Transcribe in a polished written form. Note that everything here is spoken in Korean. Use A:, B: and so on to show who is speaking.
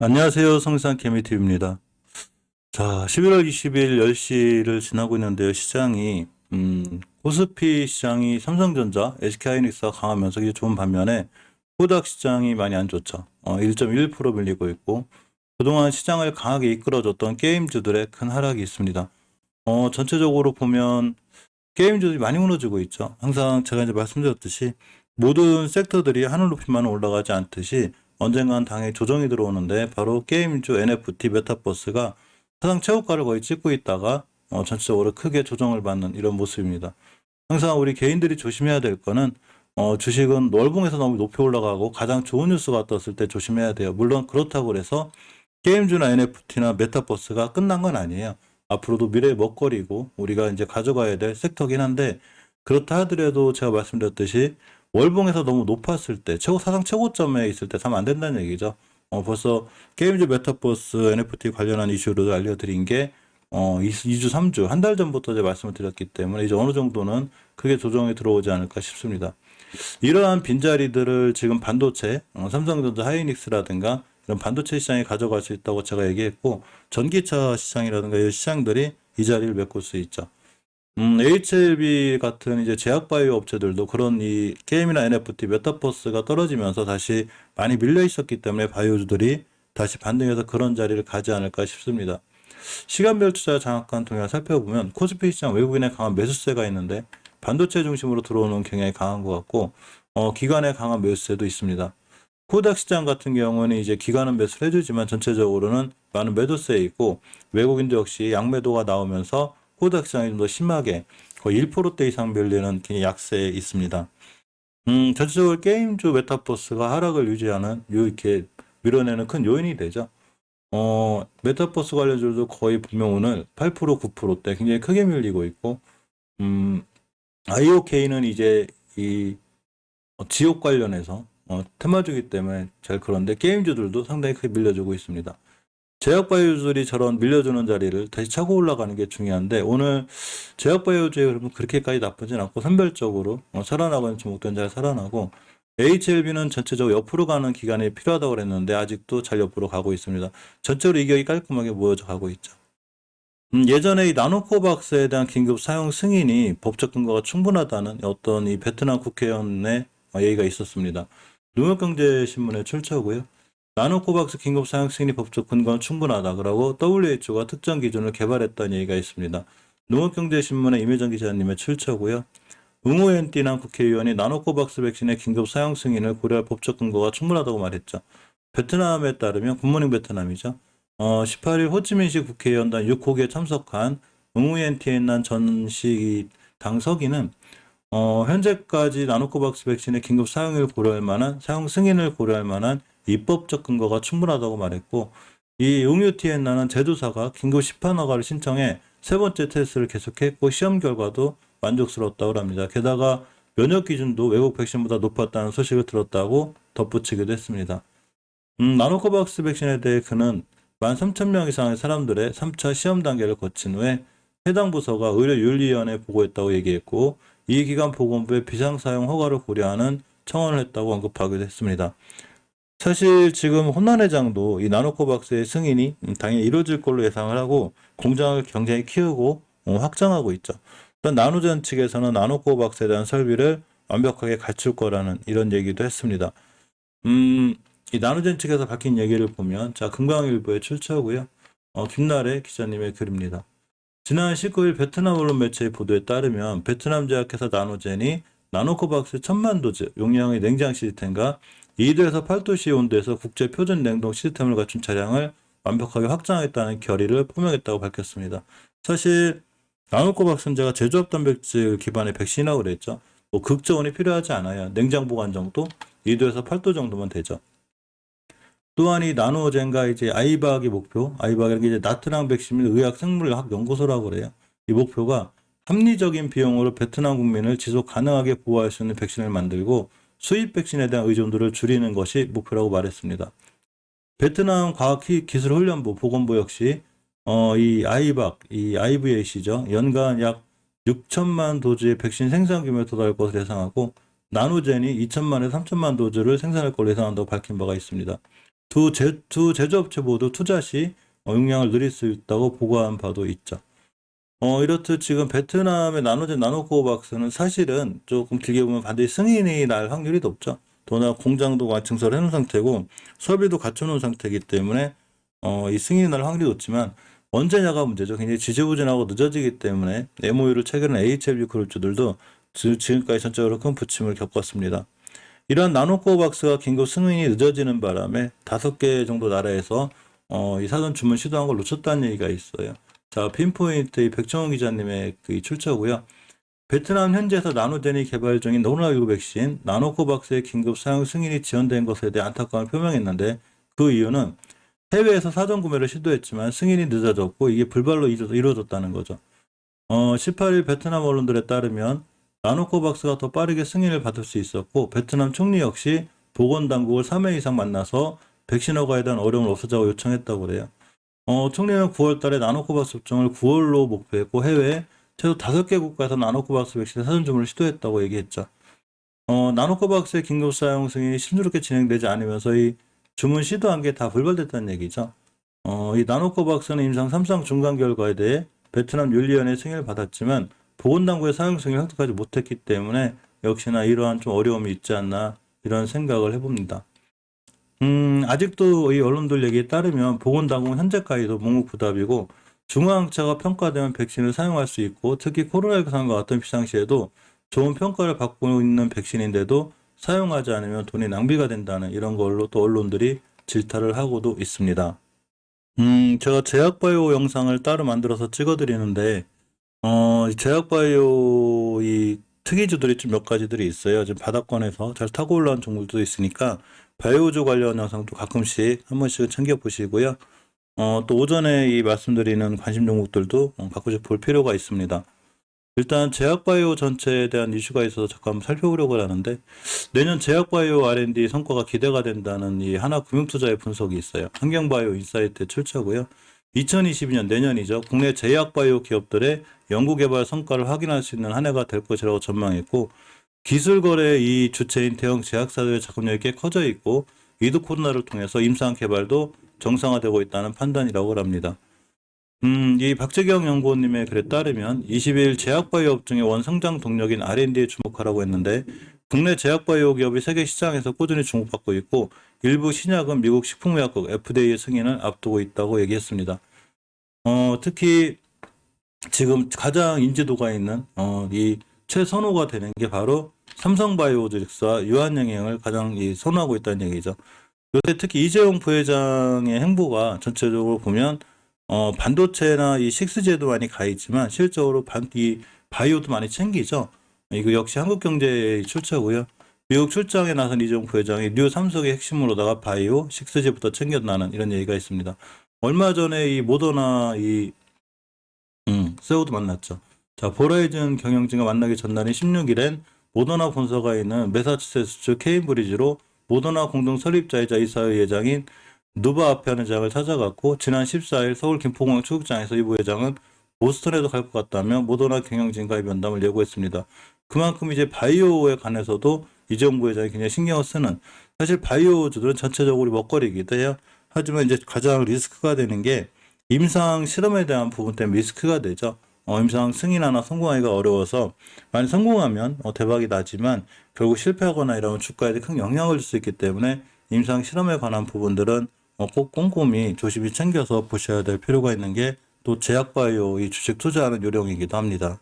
A: 안녕하세요. 성산 케미TV입니다. 자, 11월 20일 10시를 지나고 있는데요. 시장이, 코스피 시장이 삼성전자, SK하이닉스가 강하면서 이게 좋은 반면에 코닥 시장이 많이 안 좋죠. 1.1% 밀리고 있고, 그동안 시장을 강하게 이끌어줬던 게임주들의 큰 하락이 있습니다. 전체적으로 보면 게임주들이 많이 무너지고 있죠. 항상 제가 이제 말씀드렸듯이 모든 섹터들이 하늘 높이만 올라가지 않듯이 언젠간 당연히 조정이 들어오는데 바로 게임주 NFT 메타버스가 사상 최고가를 거의 찍고 있다가 전체적으로 크게 조정을 받는 이런 모습입니다. 항상 우리 개인들이 조심해야 될 거는 주식은 월봉에서 너무 높이 올라가고 가장 좋은 뉴스가 떴을 때 조심해야 돼요. 물론 그렇다고 해서 게임주나 NFT나 메타버스가 끝난 건 아니에요. 앞으로도 미래의 먹거리고 우리가 이제 가져가야 될 섹터긴 한데 그렇다 하더라도 제가 말씀드렸듯이 월봉에서 너무 높았을 때 사상 최고점에 있을 때 사면 안 된다는 얘기죠. 벌써 게임즈 메타버스 NFT 관련한 이슈를 알려드린 게 2주 3주 한 달 전부터 이제 말씀을 드렸기 때문에 이제 어느 정도는 크게 조정이 들어오지 않을까 싶습니다. 이러한 빈자리들을 지금 반도체 삼성전자 하이닉스라든가 이런 반도체 시장이 가져갈 수 있다고 제가 얘기했고 전기차 시장이라든가 이 시장들이 이 자리를 메꿀 수 있죠. HLB 같은 이제 제약바이오 업체들도 그런 이 게임이나 NFT, 메타버스가 떨어지면서 다시 많이 밀려 있었기 때문에 바이오주들이 다시 반등해서 그런 자리를 가지 않을까 싶습니다. 시간별 투자 장악관 동향을 살펴보면 코스피 시장 외국인의 강한 매수세가 있는데 반도체 중심으로 들어오는 경향이 강한 것 같고 기관의 강한 매수세도 있습니다. 코닥 시장 같은 경우는 이제 기관은 매수를 해주지만 전체적으로는 많은 매도세에 있고 외국인도 역시 양매도가 나오면서 코닥 시장이 좀 더 심하게 거의 1%대 이상 밀리는 약세에 있습니다. 전체적으로 게임주 메타버스가 하락을 유지하는 이렇게 밀어내는 큰 요인이 되죠. 메타버스 관련주도 거의 보면 오늘 8% 9%대 굉장히 크게 밀리고 있고 IOK는 이제 이 지옥 관련해서 테마주기 때문에 잘 그런데 게임주들도 상당히 크게 밀려주고 있습니다. 제약바이오주들이 저런 밀려주는 자리를 다시 차고 올라가는 게 중요한데 오늘 제약바이오주에 그러면 그렇게까지 나쁘진 않고 선별적으로 살아나고 주목된 자리 살아나고 HLB는 전체적으로 옆으로 가는 기간이 필요하다고 그랬는데 아직도 잘 옆으로 가고 있습니다. 전체로 이격이 깔끔하게 모여져 가고 있죠. 예전에 이 나노코박스에 대한 긴급 사용 승인이 법적 근거가 충분하다는 어떤 이 베트남 국회의원의 얘기가 있었습니다. 농협경제신문에 출처고요. 나노코박스 긴급 사용 승인이 법적 근거는 충분하다. 그러고 WHO가 특정 기준을 개발했다는 얘기가 있습니다. 농업경제신문의 임혜정 기자님의 출처고요. 응호엔띠난 국회의원이 나노코박스 백신의 긴급 사용 승인을 고려할 법적 근거가 충분하다고 말했죠. 베트남에 따르면 굿모닝 베트남이죠. 18일 호치민시 국회의원단 6호기에 참석한 응우엔티엔난 전시 당서기는 현재까지 나노코박스 백신의 긴급 사용을 고려할 만한 사용 승인을 고려할 만한 입법적 근거가 충분하다고 말했고 이 응유티엔나는 제조사가 긴급 시판 허가를 신청해 세 번째 테스트를 계속했고 시험 결과도 만족스러웠다고 합니다. 게다가 면역 기준도 외국 백신보다 높았다는 소식을 들었다고 덧붙이기도 했습니다. 나노코박스 백신에 대해 그는 13,000명 이상의 사람들의 3차 시험 단계를 거친 후에 해당 부서가 의료윤리위원회에 보고했다고 얘기했고 이 기관 보건부에 비상사용 허가를 고려하는 청원을 했다고 언급하기도 했습니다. 사실 지금 혼란회장도 이 나노코박스의 승인이 당연히 이루어질 걸로 예상을 하고 공장을 굉장히 키우고 확장하고 있죠. 또 나노전 측에서는 나노코박스에 대한 설비를 완벽하게 갖출 거라는 이런 얘기도 했습니다. 이 나노젠 측에서 밝힌 얘기를 보면 자 금강일보에 출처고요. 김나래 기자님의 글입니다. 지난 19일 베트남 언론 매체의 보도에 따르면 베트남 제약회사 나노젠이 나노코박스 1000만 도즈 용량의 냉장 시스템과 2도에서 8도씨 온도에서 국제 표준 냉동 시스템을 갖춘 차량을 완벽하게 확장하겠다는 결의를 표명했다고 밝혔습니다. 사실 나노코박스는 제가 제조업 단백질 기반의 백신이라고 그랬죠. 뭐 극저온이 필요하지 않아요. 냉장 보관 정도 2도에서 8도 정도면 되죠. 또한 이 나노젠과 이제 아이박의 목표, 아이박이라는 게 이제 나트랑 백신 및 의학 생물학 연구소라고 그래요. 이 목표가 합리적인 비용으로 베트남 국민을 지속 가능하게 보호할 수 있는 백신을 만들고 수입 백신에 대한 의존도를 줄이는 것이 목표라고 말했습니다. 베트남 과학기술훈련부 보건부 역시 이 아이박, 이 IVAC죠. 연간 약 6천만 도즈의 백신 생산 규모에 도달할 것을 예상하고 나노젠이 2천만에서 3천만 도즈를 생산할 것으로 예상한다고 밝힌 바가 있습니다. 두 제조업체 모두 투자 시 용량을 늘릴 수 있다고 보고한 바도 있죠. 이렇듯 지금 베트남의 나노젠 나노코박스는 사실은 조금 길게 보면 반드시 승인이 날 확률이 높죠. 더나 공장도 증설해 놓은 상태고 설비도 갖춰 놓은 상태이기 때문에 이 승인이 날 확률이 높지만 언제냐가 문제죠. 굉장히 지지부진하고 늦어지기 때문에 MOU를 체결한 HLB 그룹주들도 지금까지 전적으로 큰 부침을 겪었습니다. 이러한 나노코박스가 긴급 승인이 늦어지는 바람에 5개 정도 나라에서 이 사전 주문 시도한 걸 놓쳤다는 얘기가 있어요. 자, 핀포인트 이 백정호 기자님의 그 출처고요. 베트남 현지에서 나노젠이 개발 중인 코로나19 백신 나노코박스의 긴급 사용 승인이 지연된 것에 대해 안타까움을 표명했는데 그 이유는 해외에서 사전 구매를 시도했지만 승인이 늦어졌고 이게 불발로 이루어졌다는 거죠. 18일 베트남 언론들에 따르면 나노코박스가 더 빠르게 승인을 받을 수 있었고 베트남 총리 역시 보건당국을 3회 이상 만나서 백신 허가에 대한 어려움을 없애자고 요청했다고 그래요. 총리는 9월 달에 나노코박스 접종을 9월로 목표했고 해외 최소 5개 국가에서 나노코박스 백신의 사전 주문을 시도했다고 얘기했죠. 나노코박스의 긴급 사용 승인이 순조롭게 진행되지 않으면서 이 주문 시도한 게 다 불발됐다는 얘기죠. 이 나노코박스는 임상 3상 중간 결과에 대해 베트남 윤리위원회 승인을 받았지만 보건당국의 사용 승인을 획득하지 못했기 때문에 역시나 이러한 좀 어려움이 있지 않나 이런 생각을 해봅니다. 아직도 이 언론들 얘기에 따르면 보건당국은 현재까지도 묵묵부답이고 중화항체가 평가되면 백신을 사용할 수 있고 특히 코로나19 상황과 같은 비상시에도 좋은 평가를 받고 있는 백신인데도 사용하지 않으면 돈이 낭비가 된다는 이런 걸로 또 언론들이 질타를 하고도 있습니다. 제가 제약바이오 영상을 따로 만들어서 찍어드리는데 제약바이오 이 특이주들이 좀 몇 가지들이 있어요. 지금 바닥권에서 잘 타고 올라온 종목도 있으니까 바이오주 관련 영상도 가끔씩 한 번씩은 챙겨보시고요. 또 오전에 이 말씀드리는 관심 종목들도 가끔씩 볼 필요가 있습니다. 일단 제약바이오 전체에 대한 이슈가 있어서 잠깐 살펴보려고 하는데 내년 제약바이오 R&D 성과가 기대가 된다는 이 하나금융투자의 분석이 있어요. 환경바이오 인사이트 출처고요. 2022년 내년이죠. 국내 제약바이오 기업들의 연구개발 성과를 확인할 수 있는 한 해가 될 것이라고 전망했고 기술거래 이 주체인 대형 제약사들의 자금력이 꽤 커져 있고 위드 코로나를 통해서 임상 개발도 정상화되고 있다는 판단이라고 합니다. 이 박재경 연구원님의 글에 따르면 20일 제약바이오 업종의 원성장 동력인 R&D에 주목하라고 했는데 국내 제약바이오 기업이 세계 시장에서 꾸준히 주목받고 있고 일부 신약은 미국 식품의약국 FDA의 승인을 앞두고 있다고 얘기했습니다. 특히 지금 가장 인지도가 있는 이 최선호가 되는 게 바로 삼성바이오로직스와 유한영양을 가장 선호하고 있다는 얘기죠. 요새 특히 이재용 부회장의 행보가 전체적으로 보면 반도체나 이 식스제도 많이 가 있지만 실적으로 이 바이오도 많이 챙기죠. 이거 역시 한국경제의 출처고요. 미국 출장에 나선 이재용 부회장이 뉴 삼성의 핵심으로다가 바이오, 식스제부터 챙겨나는 이런 얘기가 있습니다. 얼마 전에 이 모더나 이 CEO도 만났죠. 자, 보라이즌 경영진과 만나기 전날인 16일엔 모더나 본사가 있는 매사추세츠 케임브리지로 모더나 공동 설립자이자 이사회 회장인 누바 아페아는 장을 찾아갔고 지난 14일 서울 김포공항 출국장에서 이 부회장은 보스턴에도 갈 것 같다며 모더나 경영진과의 면담을 예고했습니다. 그만큼 이제 바이오에 관해서도 이재용 부회장이 굉장히 신경을 쓰는 사실 바이오주들은 전체적으로 먹거리이기도 해요. 하지만 이제 가장 리스크가 되는 게 임상 실험에 대한 부분 때문에 리스크가 되죠. 임상 승인하나 성공하기가 어려워서 만약 성공하면 대박이 나지만 결국 실패하거나 이러면 주가에 큰 영향을 줄 수 있기 때문에 임상 실험에 관한 부분들은 꼭 꼼꼼히 조심히 챙겨서 보셔야 될 필요가 있는 게 또 제약바이오 이 주식 투자하는 요령이기도 합니다.